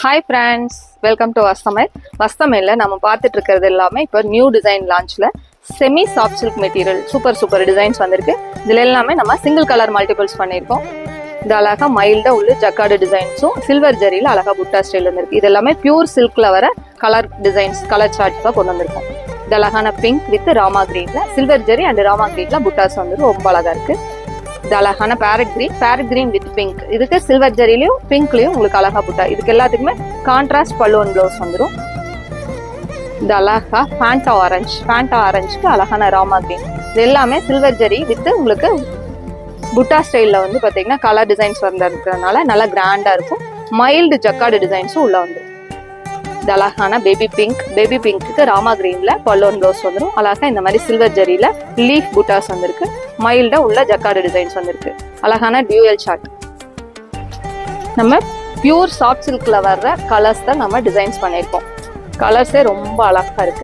Hi friends, welcome to வஸ்தமைல். வஸ்தமைல்ல நம்ம பார்த்துட்டு இருக்கிறது எல்லாமே இப்போ நியூ டிசைன் லான்ச்ல semi soft silk material super designs வந்திருக்கு. இதுல எல்லாமே நம்ம சிங்கிள் கலர் மல்டிபிள்ஸ் பண்ணியிருக்கோம். இது அழகா மைல்டா உள்ள ஜக்கார்டு டிசைன்ஸும் சில்வர் ஜரியில அழகா புட்டா ஸ்டைல் வந்திருக்கு. இது எல்லாமே பியூர் சில்க்ல வர கலர் டிசைன்ஸ், கலர் சார்ட்ஸ் தான் கொண்டு வந்திருக்கோம். இது அழகான பிங்க் வித் ராமா கிரீன்ல சில்வர் ஜரி அண்ட் ராமா கிரீன்ல புட்டாஸ் வந்து ரொம்ப அழகா இருக்கு. இது அழகான பேரட் கிரீன் வித் பிங்க். இதுக்கு சில்வர் ஜரிலையும் பிங்க்லயும் உங்களுக்கு அழகா புட்டா. இதுக்கு எல்லாத்துக்குமே கான்ட்ராஸ்ட் பல்லுவன் பிளவுஸ் வந்துடும். இது அழகா ஃபேண்டா ஆரஞ்சுக்கு அழகான ராமா கிரீன். இது எல்லாமே சில்வர் ஜரி வித் உங்களுக்கு புட்டா ஸ்டைல்ல வந்து பாத்தீங்கன்னா கலர் டிசைன்ஸ் வந்திருக்கிறதுனால நல்லா கிராண்டா இருக்கும். மைல்டு ஜக்கார்டு டிசைன்ஸும் உள்ள வந்துடும். இது அழகான பேபி பிங்க்கு ராமா கிரீன்ல பல்லுவன் பிளவுஸ் வந்துடும். அழகா இந்த மாதிரி சில்வர் ஜரியில லீஃப் புட்டாஸ் வந்திருக்கு. மைல்டா உள்ள ஜக்கார்டு டிசைன்ஸ் வந்திருக்கு. அழகான டியூயல் ஷார்ட். நம்ம பியூர் சாஃப்ட் சில்க்ல வர்ற கலர்ஸ் தான் நம்ம டிசைன்ஸ் பண்ணியிருக்கோம். கலர்ஸே ரொம்ப அழகா இருக்கு.